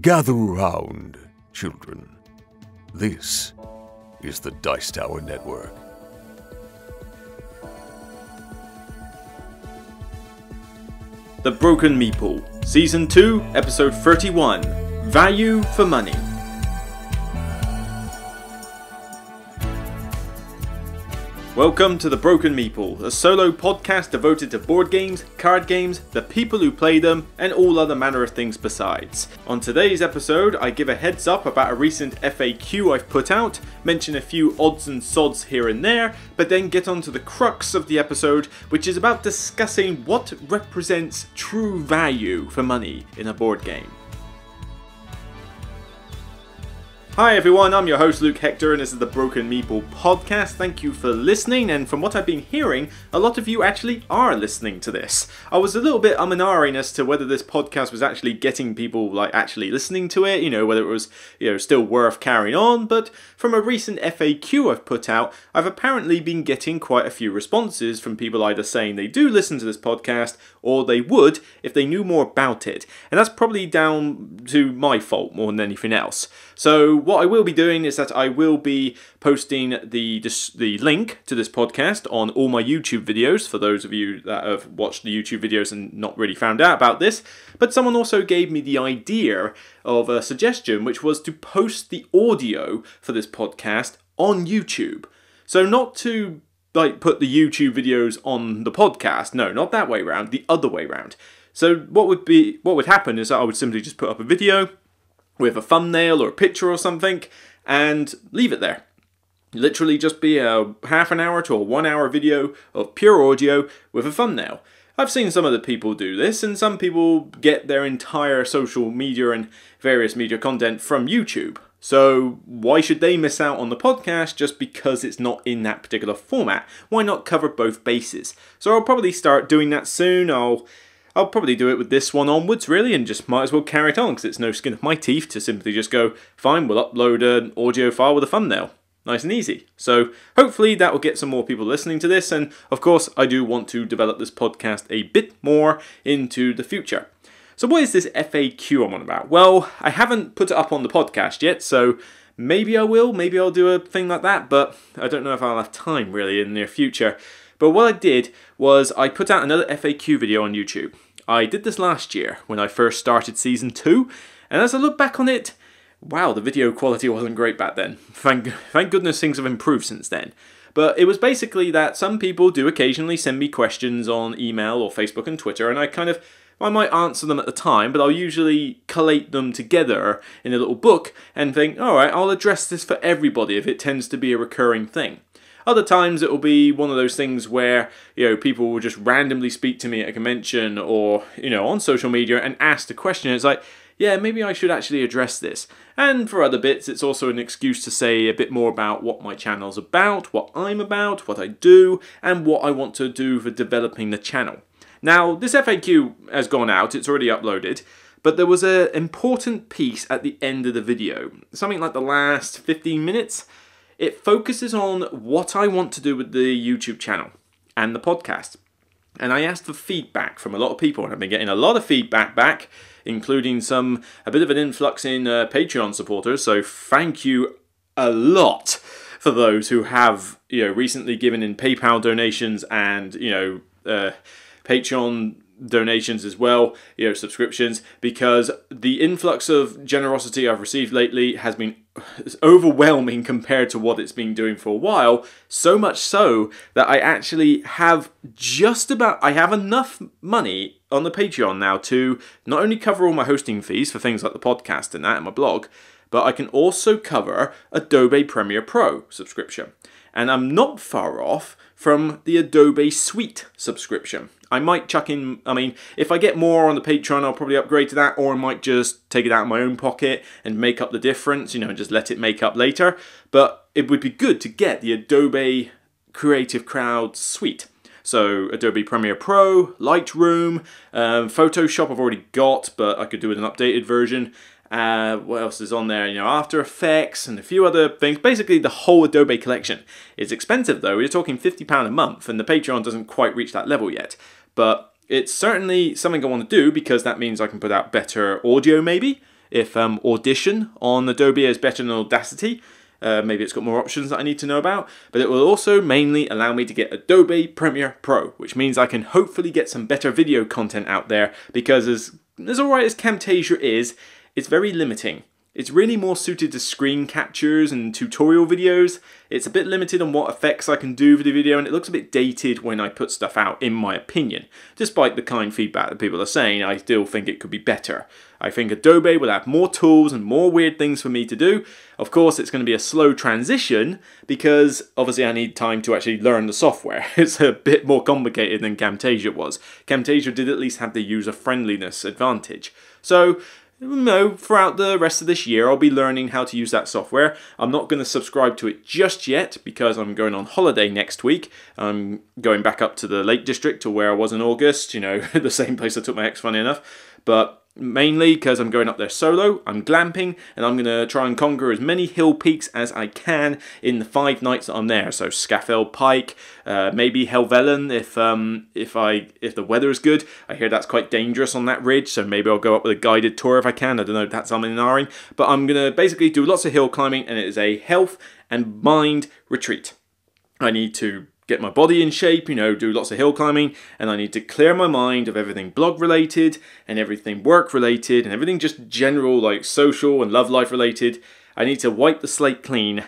Gather around, children. This is the Dice Tower Network. The Broken Meeple, Season 2, Episode 31, Value for Money. Welcome to The Broken Meeple, a solo podcast devoted to board games, card games, the people who play them, and all other manner of things besides. On today's episode, I give a heads up about a recent FAQ I've put out, mention a few odds and sods here and there, but then get on to the crux of the episode, which is about discussing what represents true value for money in a board game. Hi everyone, I'm your host Luke Hector and this is the Broken Meeple podcast. Thank you for listening, and from what I've been hearing, a lot of you actually are listening to this. I was a little bit and as to whether this podcast was actually getting people actually listening to it, whether it was still worth carrying on, but from a recent FAQ I've put out, I've apparently been getting quite a few responses from people either saying they do listen to this podcast or they would if they knew more about it. And that's probably down to my fault more than anything else. So what I will be doing is that I will be posting the link to this podcast on all my YouTube videos, for those of you that have watched the YouTube videos and not really found out about this. But someone also gave me the idea of a suggestion, which was to post the audio for this podcast on YouTube. So not to put the YouTube videos on the podcast, no, not that way round, the other way round. So what would happen is that I would simply just put up a video with a thumbnail or a picture or something, and leave it there. Literally just be a half an hour to a 1 hour video of pure audio with a thumbnail. I've seen some other people do this, and some people get their entire social media and various media content from YouTube. So why should they miss out on the podcast just because it's not in that particular format? Why not cover both bases? So I'll probably start doing that soon. I'll probably do it with this one onwards, really, and just might as well carry it on, because it's no skin of my teeth to simply just go, fine, we'll upload an audio file with a thumbnail. Nice and easy. So hopefully that will get some more people listening to this, and of course I do want to develop this podcast a bit more into the future. So what is this FAQ I'm on about? Well, I haven't put it up on the podcast yet, so maybe I will, maybe I'll do a thing like that, but I don't know if I'll have time really in the near future. But what I did was I put out another FAQ video on YouTube. I did this last year when I first started Season 2, and as I look back on it, wow, the video quality wasn't great back then. Thank goodness things have improved since then. But it was basically that some people do occasionally send me questions on email or Facebook and Twitter, and I might answer them at the time, but I'll usually collate them together in a little book and think, alright, I'll address this for everybody if it tends to be a recurring thing. Other times it will be one of those things where, people will just randomly speak to me at a convention or, on social media and ask the question. It's like, yeah, maybe I should actually address this. And for other bits, it's also an excuse to say a bit more about what my channel's about, what I'm about, what I do, and what I want to do for developing the channel. Now, this FAQ has gone out, it's already uploaded, but there was an important piece at the end of the video, something like the last 15 minutes. It focuses on what I want to do with the YouTube channel and the podcast. And I asked for feedback from a lot of people, and I've been getting a lot of feedback back, including a bit of an influx in Patreon supporters, so thank you a lot for those who have recently given in PayPal donations and Patreon donations as well, subscriptions, because the influx of generosity I've received lately has been overwhelming compared to what it's been doing for a while, so much so that I actually have I have enough money on the Patreon now to not only cover all my hosting fees for things like the podcast and that and my blog, but I can also cover Adobe Premiere Pro subscription. And I'm not far off from the Adobe Suite subscription. I might chuck in, if I get more on the Patreon, I'll probably upgrade to that, or I might just take it out of my own pocket and make up the difference, and just let it make up later. But it would be good to get the Adobe Creative Cloud Suite. So Adobe Premiere Pro, Lightroom, Photoshop I've already got, but I could do with an updated version. What else is on there? After Effects and a few other things. Basically, the whole Adobe collection. It's expensive though. We're talking £50 a month, and the Patreon doesn't quite reach that level yet. But it's certainly something I want to do because that means I can put out better audio maybe. if Audition on Adobe is better than Audacity. Maybe it's got more options that I need to know about, but it will also mainly allow me to get Adobe Premiere Pro, which means I can hopefully get some better video content out there, because as alright as Camtasia is, it's very limiting. It's really more suited to screen captures and tutorial videos. It's a bit limited on what effects I can do for the video, and it looks a bit dated when I put stuff out, in my opinion. Despite the kind feedback that people are saying, I still think it could be better. I think Adobe will have more tools and more weird things for me to do. Of course, it's going to be a slow transition, because obviously I need time to actually learn the software. It's a bit more complicated than Camtasia was. Camtasia did at least have the user-friendliness advantage. So, no, throughout the rest of this year I'll be learning how to use that software. I'm not going to subscribe to it just yet because I'm going on holiday next week. I'm going back up to the Lake District, to where I was in August, you know, the same place I took my ex, funny enough. But mainly because I'm going up there solo, I'm glamping, and I'm going to try and conquer as many hill peaks as I can in the 5 nights that I'm there. So Scafell Pike, maybe Helvellyn if the weather is good. I hear that's quite dangerous on that ridge, so maybe I'll go up with a guided tour if I can. I don't know, that's umming. But I'm going to basically do lots of hill climbing, and it is a health and mind retreat. I need to get my body in shape, you know, do lots of hill climbing, and I need to clear my mind of everything blog related and everything work related and everything just general, like social and love life related. I need to wipe the slate clean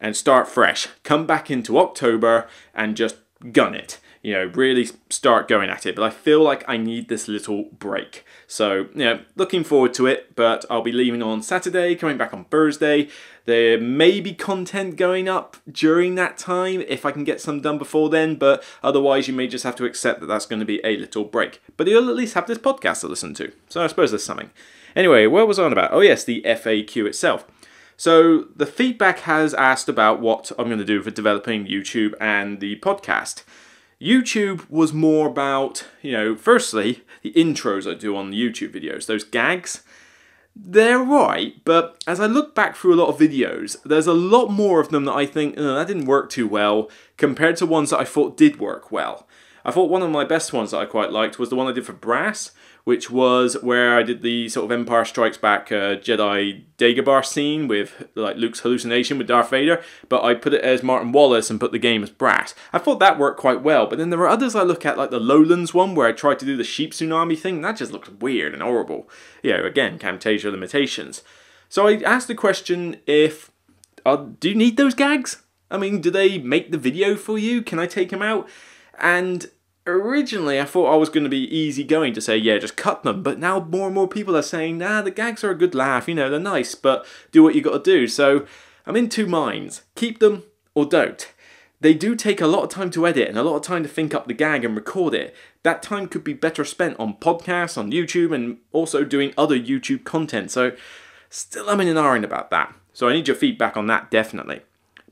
and start fresh. Come back into October and just gun it. You know, really start going at it. But I feel like I need this little break. So, you know, looking forward to it, but I'll be leaving on Saturday, coming back on Thursday. There may be content going up during that time if I can get some done before then, but otherwise you may just have to accept that that's going to be a little break. But you'll at least have this podcast to listen to. So I suppose there's something. Anyway, what was I on about? Oh yes, the FAQ itself. So the feedback has asked about what I'm going to do for developing YouTube and the podcast. YouTube was more about, you know, firstly, the intros I do on the YouTube videos, those gags. They're right, but as I look back through a lot of videos, there's a lot more of them that I think, that didn't work too well, compared to ones that I thought did work well. I thought one of my best ones that I quite liked was the one I did for Brass, which was where I did the sort of Empire Strikes Back Jedi Dagobah scene with like Luke's hallucination with Darth Vader, but I put it as Martin Wallace and put the game as Brass. I thought that worked quite well, but then there were others I look at, like the Lowlands one where I tried to do the sheep tsunami thing, and that just looked weird and horrible. You know, again, Camtasia limitations. So I asked the question if, do you need those gags? I mean, do they make the video for you? Can I take them out? And originally, I thought I was going to be easy going to say, yeah, just cut them. But now more and more people are saying, nah, the gags are a good laugh. You know, they're nice, but do what you got to do. So I'm in two minds. Keep them or don't. They do take a lot of time to edit and a lot of time to think up the gag and record it. That time could be better spent on podcasts, on YouTube, and also doing other YouTube content. So still I'm in an iron about that. So I need your feedback on that, definitely.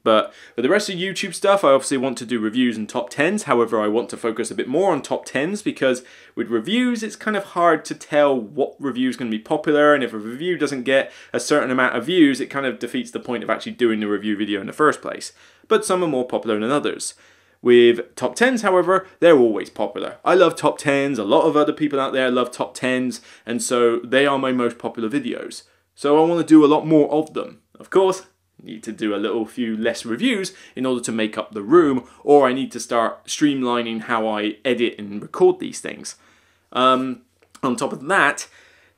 But for the rest of YouTube stuff, I obviously want to do reviews and top 10s. However, I want to focus a bit more on top 10s because with reviews, it's kind of hard to tell what review is going to be popular. And if a review doesn't get a certain amount of views, it kind of defeats the point of actually doing the review video in the first place. But some are more popular than others. With top 10s, however, they're always popular. I love top 10s. A lot of other people out there love top 10s. And so they are my most popular videos. So I want to do a lot more of them. Of course, need to do a few less reviews in order to make up the room, or I need to start streamlining how I edit and record these things. On top of that,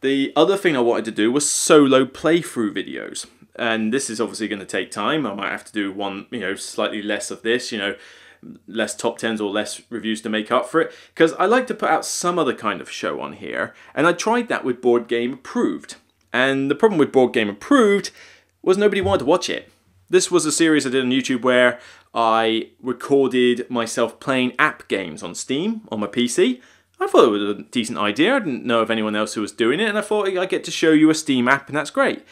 the other thing I wanted to do was solo playthrough videos, and this is obviously going to take time. I might have to do one, slightly less of this, less top 10s or less reviews to make up for it, because I like to put out some other kind of show on here, and I tried that with Board Game Approved. And the problem with Board Game Approved was nobody wanted to watch it. This was a series I did on YouTube where I recorded myself playing app games on Steam on my PC. I thought it was a decent idea. I didn't know of anyone else who was doing it, and I thought I get to show you a Steam app, and that's great.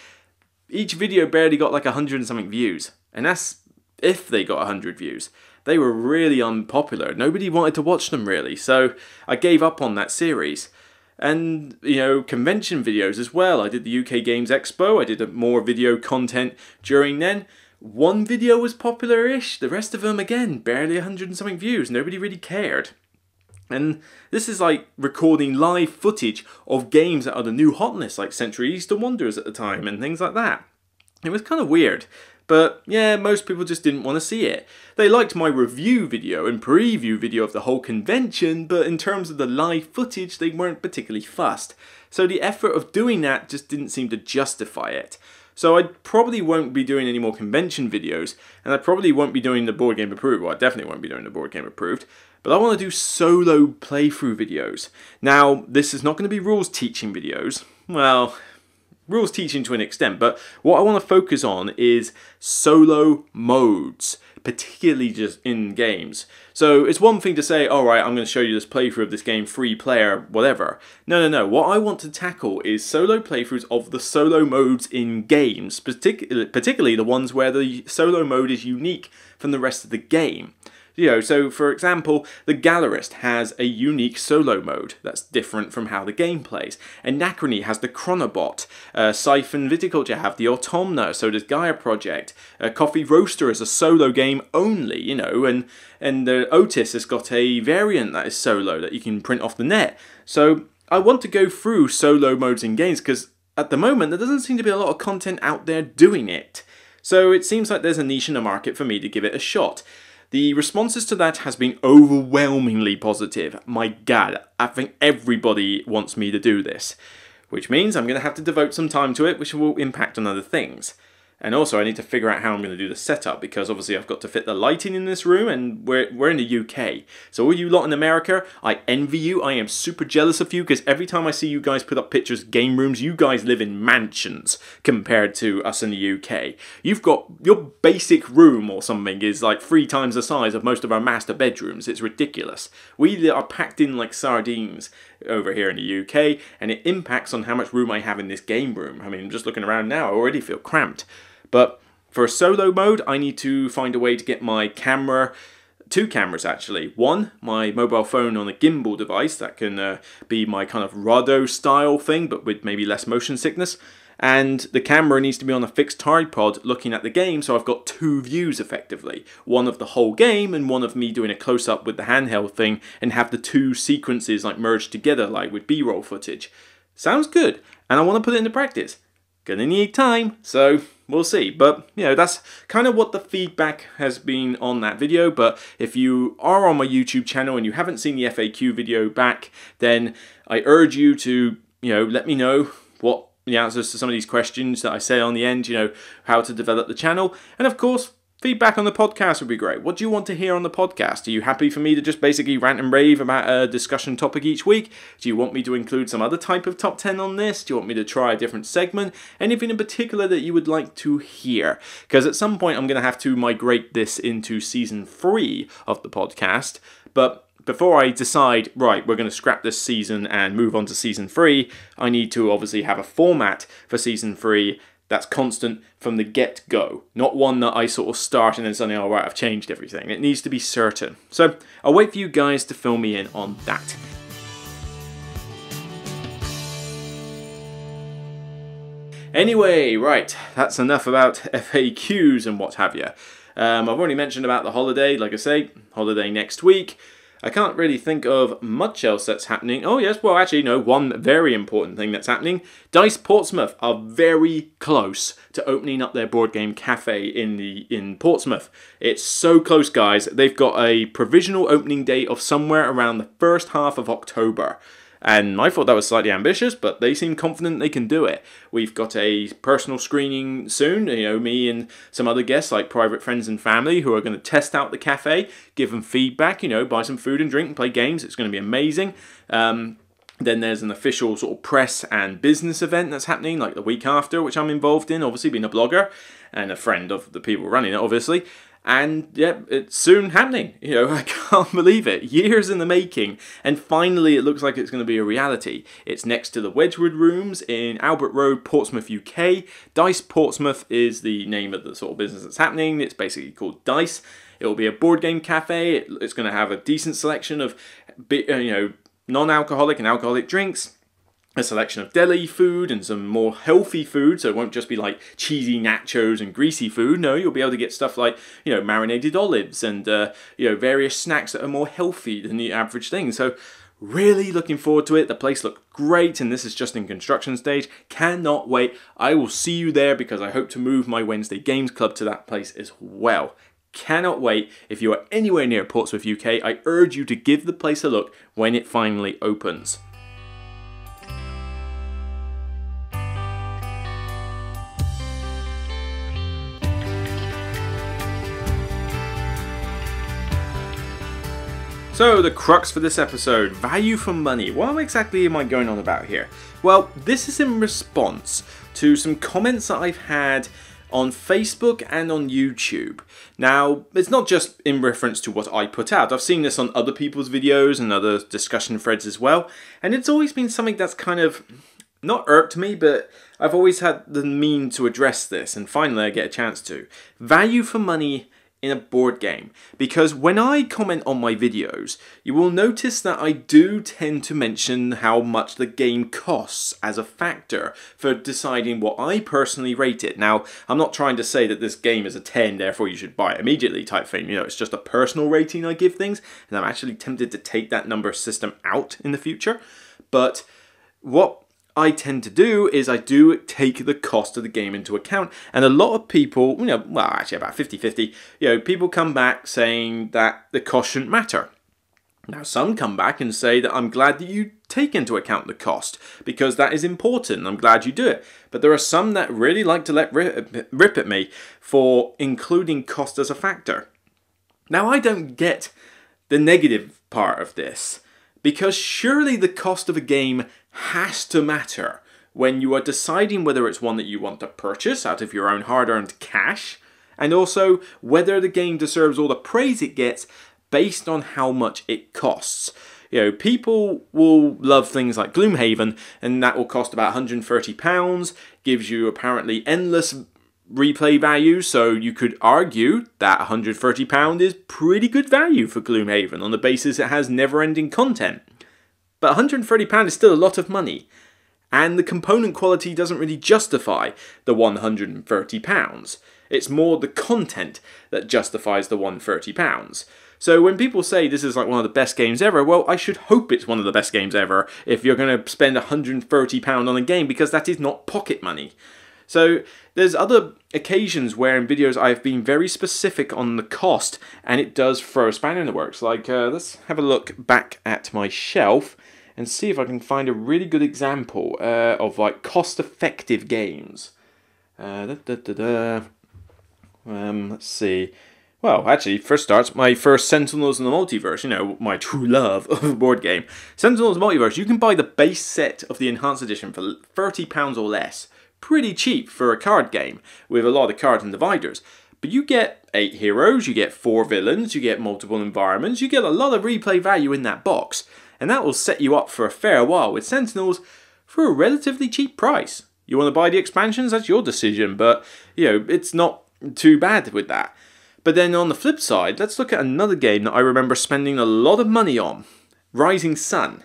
Each video barely got like 100 and something views, and that's if they got 100 views. They were really unpopular. Nobody wanted to watch them really, so I gave up on that series. And, convention videos as well. I did the UK Games Expo. I did more video content during then. One video was popular-ish. The rest of them, again, barely 100 and something views. Nobody really cared. And this is like recording live footage of games that are the new hotness, like Century Eastern Wonders at the time and things like that. It was kind of weird. But yeah, most people just didn't want to see it. They liked my review video and preview video of the whole convention, but in terms of the live footage, they weren't particularly fussed. So the effort of doing that just didn't seem to justify it. So I probably won't be doing any more convention videos, and I probably won't be doing the Board Game Approved. Well, I definitely won't be doing the Board Game Approved. But I want to do solo playthrough videos. Now, this is not going to be rules teaching videos. Well, rules teaching to an extent, but what I want to focus on is solo modes, particularly just in games. So it's one thing to say, alright, I'm going to show you this playthrough of this game, free player, whatever. No. What I want to tackle is solo playthroughs of the solo modes in games, particularly the ones where the solo mode is unique from the rest of the game. You know, so for example, the Gallerist has a unique solo mode that's different from how the game plays. Anachrony has the Chronobot. Siphon Viticulture have the Automna, so does Gaia Project. Coffee Roaster is a solo game only, you know, and the Otis has got a variant that is solo that you can print off the net. So I want to go through solo modes in games because at the moment there doesn't seem to be a lot of content out there doing it. So it seems like there's a niche in the market for me to give it a shot. The responses to that has been overwhelmingly positive. My God, I think everybody wants me to do this. Which means I'm going to have to devote some time to it, which will impact on other things. And also I need to figure out how I'm going to do the setup, because obviously I've got to fit the lighting in this room, and we're in the UK. So all you lot in America, I envy you. I am super jealous of you, because every time I see you guys put up pictures of game rooms, you guys live in mansions compared to us in the UK. You've got, your basic room or something is like 3 times the size of most of our master bedrooms. It's ridiculous. We are packed in like sardines over here in the UK, and it impacts on how much room I have in this game room. I mean, just looking around now, I already feel cramped. But for a solo mode, I need to find a way to get my camera, 2 cameras actually. One, my mobile phone on a gimbal device that can be my kind of Rado style thing, but with maybe less motion sickness. And the camera needs to be on a fixed tripod looking at the game, so I've got 2 views effectively. One of the whole game and one of me doing a close-up with the handheld thing, and have the 2 sequences like merged together like with B-roll footage. Sounds good, and I want to put it into practice. Gonna need time, so we'll see. But, you know, that's kind of what the feedback has been on that video. But if you are on my YouTube channel and you haven't seen the FAQ video back, then I urge you to, you know, let me know what the answers to some of these questions that I say on the end, you know, how to develop the channel. And of course, feedback on the podcast would be great. What do you want to hear on the podcast? Are you happy for me to just basically rant and rave about a discussion topic each week? Do you want me to include some other type of top 10 on this? Do you want me to try a different segment? Anything in particular that you would like to hear? Because at some point I'm going to have to migrate this into season 3 of the podcast. But before I decide, right, we're going to scrap this season and move on to season 3, I need to obviously have a format for season 3 that's constant from the get-go, not one that I sort of start and then suddenly, all right, I've changed everything. It needs to be certain. So I'll wait for you guys to fill me in on that. Anyway, right, that's enough about FAQs and what have you. I've already mentioned about the holiday. Like I say, holiday next week. I can't really think of much else that's happening. Oh yes, well actually no, one very important thing that's happening. Dice Portsmouth are very close to opening up their board game cafe in Portsmouth. It's so close, guys. They've got a provisional opening date of somewhere around the first half of October. And I thought that was slightly ambitious, but they seem confident they can do it. We've got a personal screening soon, you know, me and some other guests like private friends and family who are going to test out the cafe, give them feedback, you know, buy some food and drink and play games. It's going to be amazing. Then there's an official sort of press and business event that's happening like the week after, which I'm involved in, obviously being a blogger and a friend of the people running it, obviously. And yeah, it's soon happening. You know, I can't believe it. Years in the making, and finally it looks like it's going to be a reality. It's next to the Wedgwood Rooms in Albert Road, Portsmouth, UK. Dice Portsmouth is the name of the sort of business that's happening. It's basically called Dice. It will be a board game cafe. It's going to have a decent selection of, you know, non-alcoholic and alcoholic drinks. a selection of deli food and some more healthy food, so it won't just be like cheesy nachos and greasy food. No, you'll be able to get stuff like, marinated olives and, various snacks that are more healthy than the average thing. So really looking forward to it. The place looked great, and this is just in construction stage. Cannot wait. I will see you there because I hope to move my Wednesday Games Club to that place as well. Cannot wait. If you are anywhere near Portsmouth, UK, I urge you to give the place a look when it finally opens. So, the crux for this episode, value for money. What exactly am I going on about here? Well, this is in response to some comments that I've had on Facebook and on YouTube. Now, it's not just in reference to what I put out. I've seen this on other people's videos and other discussion threads as well. And it's always been something that's kind of not irked me, but I've always had the means to address this. And finally, I get a chance to. Value for money in a board game, because when I comment on my videos, you will notice that I do tend to mention how much the game costs as a factor for deciding what I personally rate it. Now, I'm not trying to say that this game is a 10, therefore you should buy it immediately type thing. It's just a personal rating I give things, and I'm actually tempted to take that number system out in the future. But what I tend to do is I do take the cost of the game into account, and a lot of people, well, actually about 50-50, people come back saying that the cost shouldn't matter. Now, some come back and say that I'm glad that you take into account the cost, because that is important, I'm glad you do it. But there are some that really like to let rip at me for including cost as a factor. Now, I don't get the negative part of this, because surely the cost of a game has to matter when you are deciding whether it's one that you want to purchase out of your own hard-earned cash, and also whether the game deserves all the praise it gets based on how much it costs. People will love things like Gloomhaven, and that will cost about £130, gives you apparently endless replay value, so you could argue that £130 is pretty good value for Gloomhaven on the basis it has never-ending content. But £130 is still a lot of money, and the component quality doesn't really justify the £130. It's more the content that justifies the £130. So when people say this is like one of the best games ever, well, I should hope it's one of the best games ever if you're going to spend £130 on a game, because that is not pocket money. So there's other occasions where in videos I've been very specific on the cost, and it does throw a spanner in the works. Like, let's have a look back at my shelf and see if I can find a really good example of like cost-effective games. Let's see. Well, actually, first starts my first Sentinels in the Multiverse, my true love of a board game. Sentinels in the Multiverse, you can buy the base set of the Enhanced Edition for £30 or less. Pretty cheap for a card game, with a lot of cards and dividers. But you get 8 heroes, you get 4 villains, you get multiple environments, you get a lot of replay value in that box. And that will set you up for a fair while with Sentinels for a relatively cheap price. You want to buy the expansions? That's your decision, but, it's not too bad with that. But then on the flip side, let's look at another game that I remember spending a lot of money on. Rising Sun.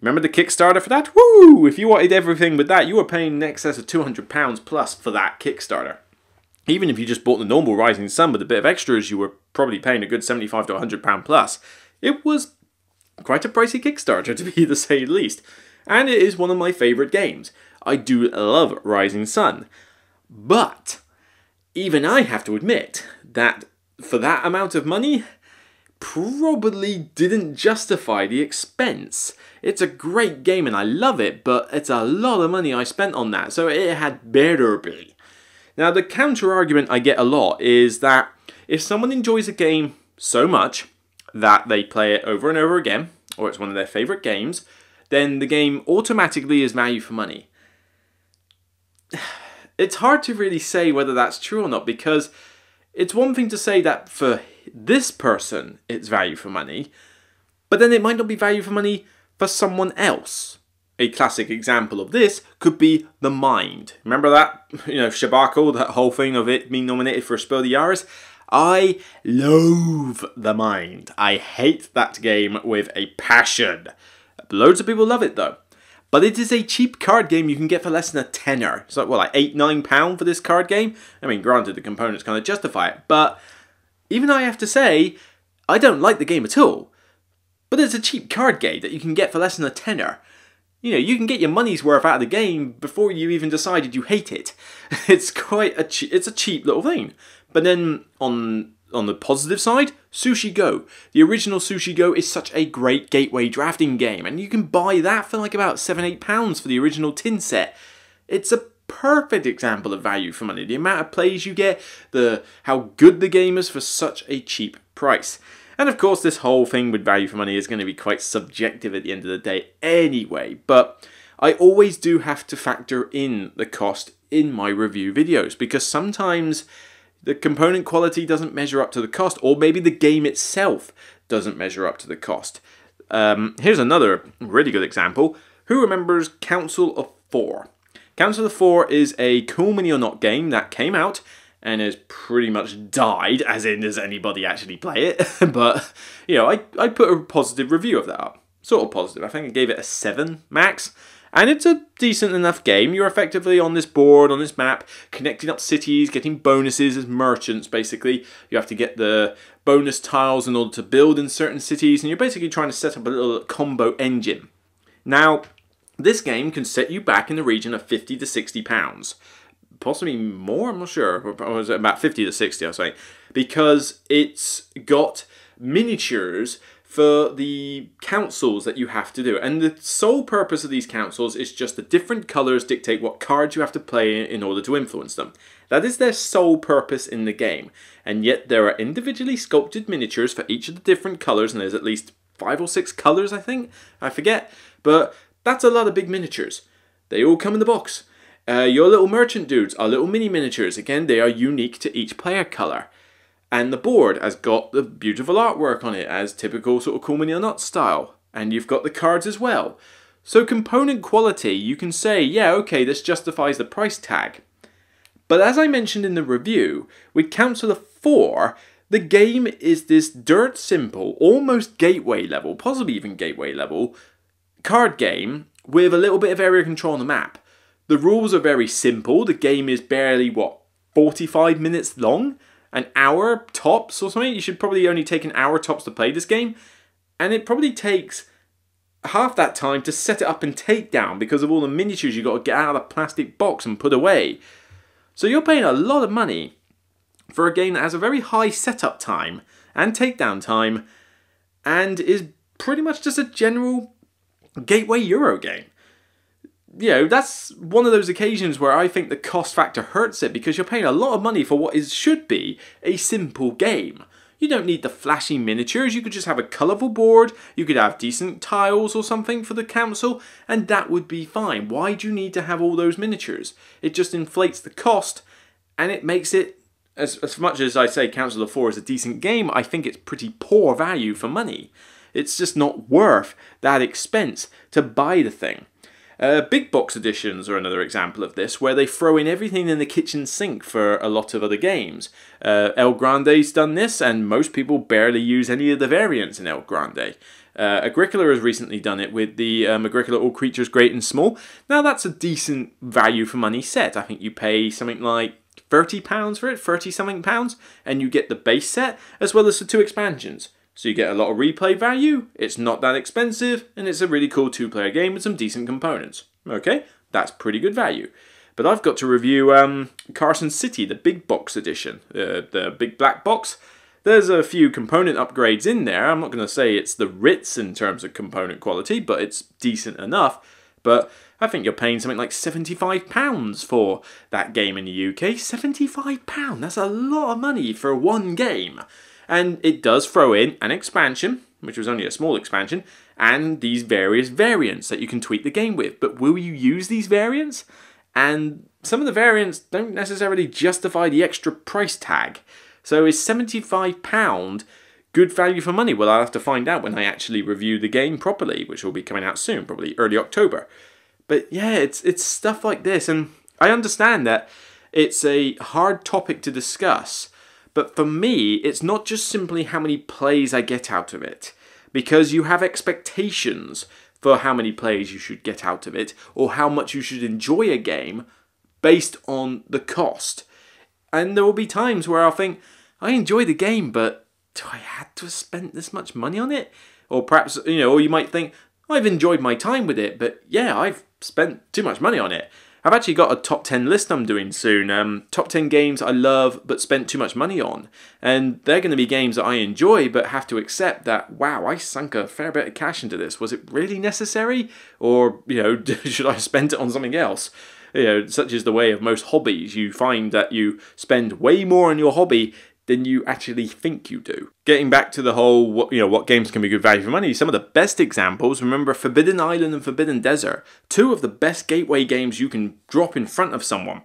Remember the Kickstarter for that? Woo! If you wanted everything with that, you were paying in excess of £200 plus for that Kickstarter. Even if you just bought the normal Rising Sun with a bit of extras, you were probably paying a good £75 to £100 plus. It was quite a pricey Kickstarter, to be the say the least. And it is one of my favourite games. I do love Rising Sun. But even I have to admit that for that amount of money, probably didn't justify the expense. It's a great game and I love it, but it's a lot of money I spent on that, so it had better be. Now, the counter argument I get a lot is that if someone enjoys a game so much that they play it over and over again, or it's one of their favourite games, then the game automatically is value for money. It's hard to really say whether that's true or not, because it's one thing to say that for this person it's value for money, but then it might not be value for money for someone else. A classic example of this could be The Mind. Remember that? Shabakal, that whole thing of it being nominated for a Spiel des Jahres? I loathe The Mind. I hate that game with a passion. Loads of people love it though. But it is a cheap card game you can get for less than a tenner. It's like, well, like £8-9 for this card game? I mean, granted, the components kind of justify it, but even I have to say, I don't like the game at all. But it's a cheap card game that you can get for less than a tenner. You know, you can get your money's worth out of the game before you even decided you hate it. It's quite it's a cheap little thing. But then on the positive side, Sushi Go. The original Sushi Go is such a great gateway drafting game, and you can buy that for like about £7-8 for the original tin set. It's a perfect example of value for money. The amount of plays you get, how good the game is for such a cheap price. And of course, this whole thing with value for money is going to be quite subjective at the end of the day anyway, but I always do have to factor in the cost in my review videos, because sometimes the component quality doesn't measure up to the cost, or maybe the game itself doesn't measure up to the cost. Here's another really good example. Who remembers Council of 4? Council of 4 is a Cool Mini or Not game that came out and has pretty much died, as in does anybody actually play it? But, you know, I put a positive review of that up. Sort of positive. I think I gave it a 7 max. And it's a decent enough game. You're effectively on this board, on this map, connecting up cities, getting bonuses as merchants, basically. You have to get the bonus tiles in order to build in certain cities, and you're basically trying to set up a little combo engine. Now, this game can set you back in the region of £50 to £60. Possibly more, I'm not sure. Or was it about 50 to 60, I was saying. Because it's got miniatures for the councils that you have to do. And the sole purpose of these councils is just the different colours dictate what cards you have to play in order to influence them. That is their sole purpose in the game. And yet there are individually sculpted miniatures for each of the different colours, and there's at least 5 or 6 colours, I think. I forget. But that's a lot of big miniatures. They all come in the box. Your little merchant dudes are little mini miniatures. Again, they are unique to each player colour. And the board has got the beautiful artwork on it, as typical sort of Cool Mini or Not style. And you've got the cards as well. So component quality, you can say, yeah, okay, this justifies the price tag. But as I mentioned in the review, with Council of 4, the game is this dirt simple, almost gateway level, possibly even gateway level, card game with a little bit of area control on the map. The rules are very simple. The game is barely, 45 minutes long? An hour tops or something? You should probably only take an hour tops to play this game. And it probably takes half that time to set it up and take down because of all the miniatures you've got to get out of the plastic box and put away. So you're paying a lot of money for a game that has a very high setup time and takedown time and is pretty much just a general gateway Euro game. You know, that's one of those occasions where I think the cost factor hurts it, because you're paying a lot of money for what should be a simple game. You don't need the flashy miniatures, you could just have a colourful board, you could have decent tiles or something for the council, and that would be fine. Why do you need to have all those miniatures? It just inflates the cost, and it makes it, as much as I say Council of 4 is a decent game, I think it's pretty poor value for money. It's just not worth that expense to buy the thing. Big box editions are another example of this, where they throw in everything in the kitchen sink for a lot of other games. El Grande's done this, and most people barely use any of the variants in El Grande. Agricola has recently done it with the Agricola All Creatures Great and Small. Now that's a decent value for money set. I think you pay something like £30 for it, 30-something pounds, and you get the base set as well as the 2 expansions. So you get a lot of replay value, it's not that expensive, and it's a really cool 2-player game with some decent components. Okay, that's pretty good value. But I've got to review Carson City, the big box edition, the big black box. There's a few component upgrades in there. I'm not going to say it's the Ritz in terms of component quality, but it's decent enough. But I think you're paying something like £75 for that game in the UK. £75, that's a lot of money for one game. And it does throw in an expansion, which was only a small expansion, and these various variants that you can tweak the game with. But will you use these variants? And some of the variants don't necessarily justify the extra price tag. So is £75 good value for money? Well, I'll have to find out when I actually review the game properly, which will be coming out soon, probably early October. But yeah, it's stuff like this, and I understand that it's a hard topic to discuss. But for me, it's not just simply how many plays I get out of it, because you have expectations for how many plays you should get out of it, or how much you should enjoy a game based on the cost. And there will be times where I'll think, I enjoy the game, but do I have to have spent this much money on it? Or perhaps, or you might think, I've enjoyed my time with it, but yeah, I've spent too much money on it. I've actually got a top 10 list I'm doing soon. Top 10 games I love but spent too much money on. And they're going to be games that I enjoy but have to accept that, wow, I sunk a fair bit of cash into this. Was it really necessary? Or, should I have spent it on something else? Such is the way of most hobbies. You find that you spend way more on your hobby than you actually think you do. Getting back to the whole, what games can be good value for money, some of the best examples, remember Forbidden Island and Forbidden Desert, two of the best gateway games you can drop in front of someone.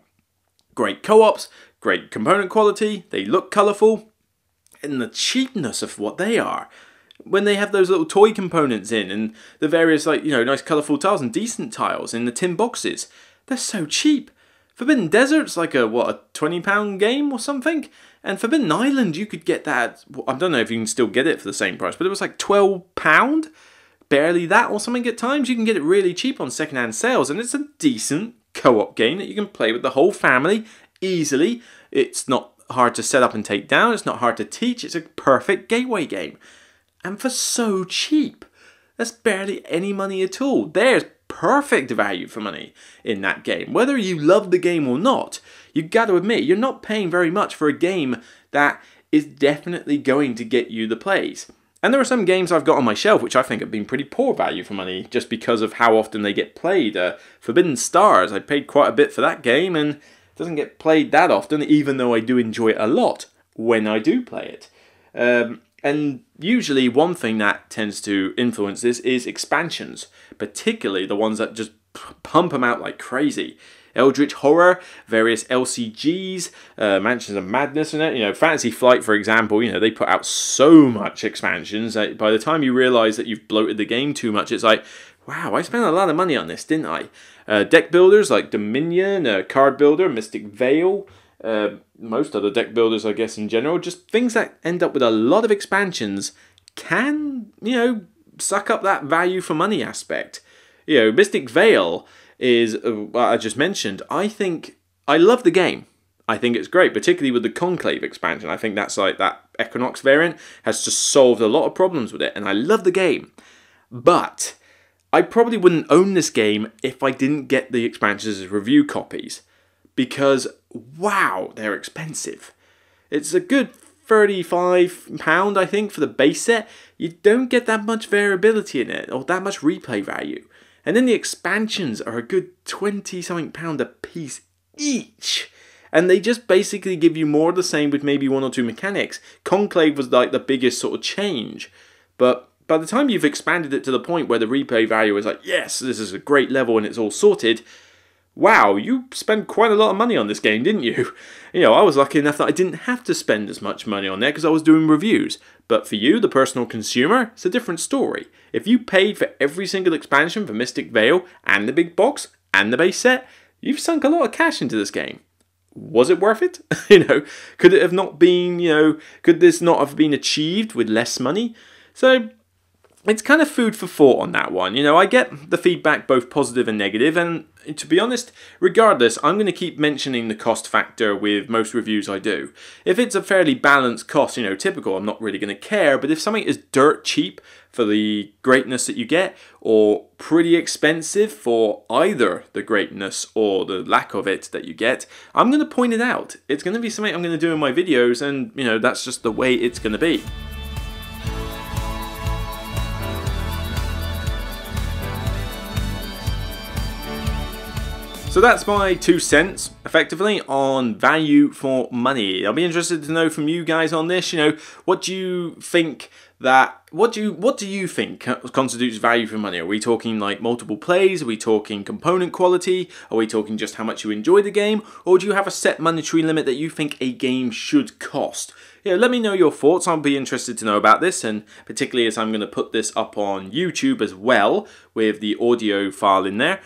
Great co-ops, great component quality, they look colourful, and the cheapness of what they are. When they have those little toy components in, and the various, nice colourful tiles and decent tiles in the tin boxes, they're so cheap. Forbidden Desert's like a £20 game or something? And Forbidden Island, you could get that, I don't know if you can still get it for the same price, but it was like £12? Barely that or something at times. You can get it really cheap on secondhand sales, and it's a decent co-op game that you can play with the whole family easily. It's not hard to set up and take down, it's not hard to teach, it's a perfect gateway game. And for so cheap, that's barely any money at all. There's perfect value for money in that game. Whether you love the game or not, you've got to admit, you're not paying very much for a game that is definitely going to get you the plays. And there are some games I've got on my shelf which I think have been pretty poor value for money just because of how often they get played. Forbidden Stars, I paid quite a bit for that game and it doesn't get played that often, even though I do enjoy it a lot when I do play it. And usually one thing that tends to influence this is expansions, particularly the ones that just pump them out like crazy. Eldritch Horror, various LCGs, Mansions of Madness in it. Fantasy Flight, for example, they put out so much expansions that by the time you realise that you've bloated the game too much, it's like, wow, I spent a lot of money on this, didn't I? Deck builders like Dominion, Card Builder, Mystic Vale, most other deck builders, I guess, in general, just things that end up with a lot of expansions can, suck up that value for money aspect. Mystic Vale is, what I just mentioned, I love the game. I think it's great, particularly with the Conclave expansion. I think that's like that Equinox variant has just solved a lot of problems with it, and I love the game. But I probably wouldn't own this game if I didn't get the expansions as review copies, because, wow, they're expensive. It's a good £35, I think, for the base set. You don't get that much variability in it, or that much replay value. And then the expansions are a good £20-something a piece each. And they just basically give you more of the same with maybe one or two mechanics. Conclave was like the biggest sort of change. But by the time you've expanded it to the point where the replay value is like, yes, this is a great level and it's all sorted, wow, you spent quite a lot of money on this game, didn't you? I was lucky enough that I didn't have to spend as much money on there because I was doing reviews. But for you, the personal consumer, it's a different story. If you paid for every single expansion for Mystic Vale and the big box and the base set, you've sunk a lot of cash into this game. Was it worth it? Could it have not been, could this not have been achieved with less money? So it's kind of food for thought on that one. I get the feedback both positive and negative, and to be honest, regardless, I'm going to keep mentioning the cost factor with most reviews I do. If it's a fairly balanced cost, typical, I'm not really going to care, but if something is dirt cheap for the greatness that you get, or pretty expensive for either the greatness or the lack of it that you get, I'm going to point it out. It's going to be something I'm going to do in my videos, and, that's just the way it's going to be. So that's my 2 cents, effectively, on value for money. I'll be interested to know from you guys on this. What do you think what do you think constitutes value for money? Are we talking like multiple plays? Are we talking component quality? Are we talking just how much you enjoy the game? Or do you have a set monetary limit that you think a game should cost? Let me know your thoughts. I'll be interested to know about this, and particularly as I'm going to put this up on YouTube as well with the audio file in there.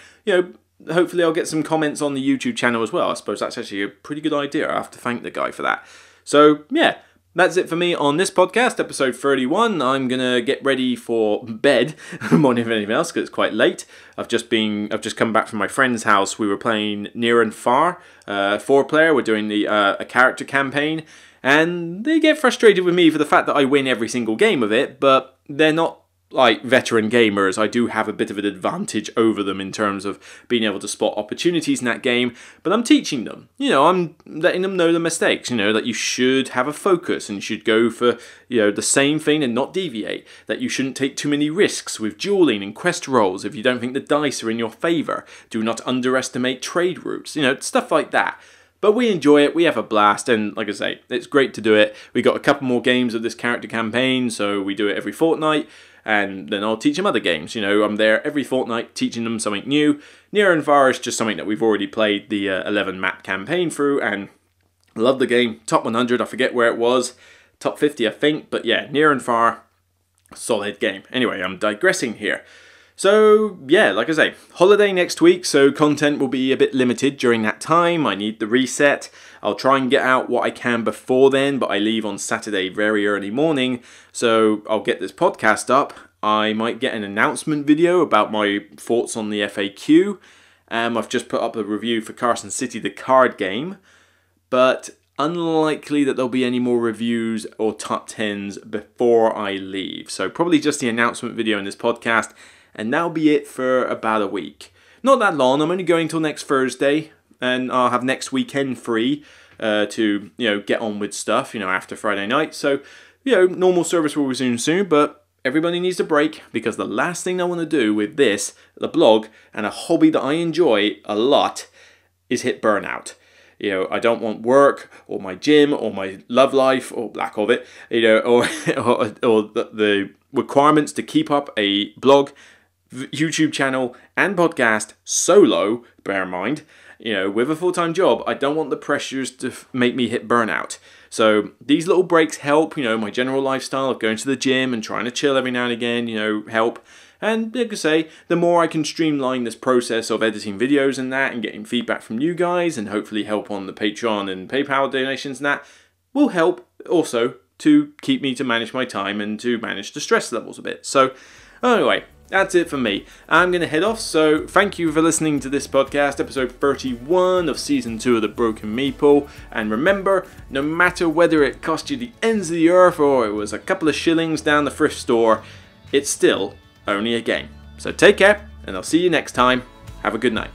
Hopefully I'll get some comments on the YouTube channel as well. I suppose that's actually a pretty good idea. I have to thank the guy for that. So, yeah, That's it for me on this podcast, episode 31. I'm going to get ready for bed more than anything else because it's quite late. I've just come back from my friend's house. We were playing Near and Far, 4-player. We're doing a character campaign, and they get frustrated with me for the fact that I win every single game of it, but they're not like veteran gamers. I do have a bit of an advantage over them in terms of being able to spot opportunities in that game, but I'm teaching them. I'm letting them know the mistakes, that you should have a focus and you should go for, the same thing and not deviate, that you shouldn't take too many risks with dueling and quest rolls if you don't think the dice are in your favour. Do not underestimate trade routes, stuff like that. But we enjoy it, we have a blast, and like I say, it's great to do it. We got a couple more games of this character campaign, so we do it every fortnight. And then I'll teach them other games. I'm there every fortnight teaching them something new. Near and Far is just something that we've already played the 11 map campaign through, and I love the game. Top 100, I forget where it was. Top 50, I think. But yeah, Near and Far, solid game. Anyway, I'm digressing here. So yeah, like I say, holiday next week, so content will be a bit limited during that time. I need the reset. I'll try and get out what I can before then, but I leave on Saturday very early morning, so I'll get this podcast up. I might get an announcement video about my thoughts on the FAQ. I've just put up a review for Carson City, the card game, but unlikely that there'll be any more reviews or top 10s before I leave. So probably just the announcement video in this podcast, and that'll be it for about a week. Not that long, I'm only going till next Thursday, and I'll have next weekend free to, get on with stuff, after Friday night. So, normal service will resume soon, but everybody needs a break, because the last thing I want to do with this, the blog, and a hobby that I enjoy a lot, is hit burnout. I don't want work, or my gym, or my love life, or lack of it, or the requirements to keep up a blog, YouTube channel, and podcast solo, bear in mind, with a full-time job. I don't want the pressures to make me hit burnout. So these little breaks help, my general lifestyle of going to the gym and trying to chill every now and again, help. And like I say, the more I can streamline this process of editing videos and that, and getting feedback from you guys, and hopefully help on the Patreon and PayPal donations and that, will help also to keep me to manage my time and to manage the stress levels a bit. So anyway, that's it for me. I'm going to head off, so thank you for listening to this podcast, episode 31 of Season 2 of The Broken Meeple. And remember, no matter whether it cost you the ends of the earth or it was a couple of shillings down the thrift store, it's still only a game. So take care, and I'll see you next time. Have a good night.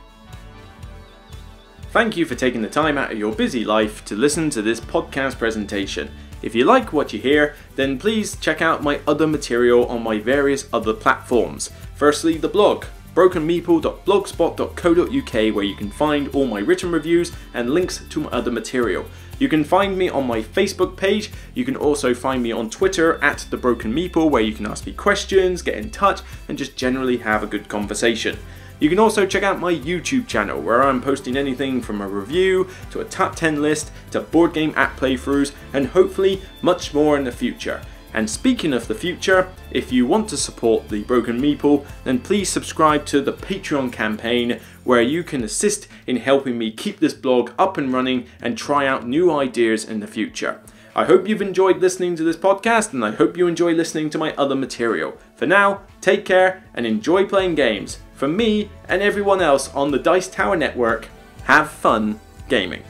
Thank you for taking the time out of your busy life to listen to this podcast presentation. If you like what you hear, then please check out my other material on my various other platforms. Firstly, the blog, brokenmeeple.blogspot.co.uk, where you can find all my written reviews and links to my other material. You can find me on my Facebook page. You can also find me on Twitter @TheBrokenMeeple, where you can ask me questions, get in touch, and just generally have a good conversation. You can also check out my YouTube channel, where I'm posting anything from a review to a top 10 list to board game app playthroughs, and hopefully much more in the future. And speaking of the future, if you want to support the Broken Meeple, then please subscribe to the Patreon campaign, where you can assist in helping me keep this blog up and running and try out new ideas in the future. I hope you've enjoyed listening to this podcast, and I hope you enjoy listening to my other material. For now, take care and enjoy playing games. From me and everyone else on the Dice Tower Network, have fun gaming.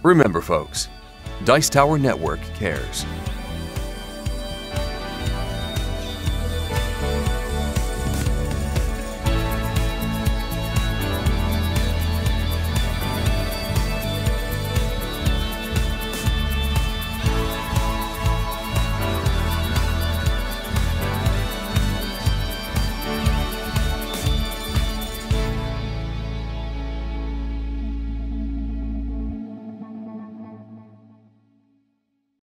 Remember folks, Dice Tower Network cares.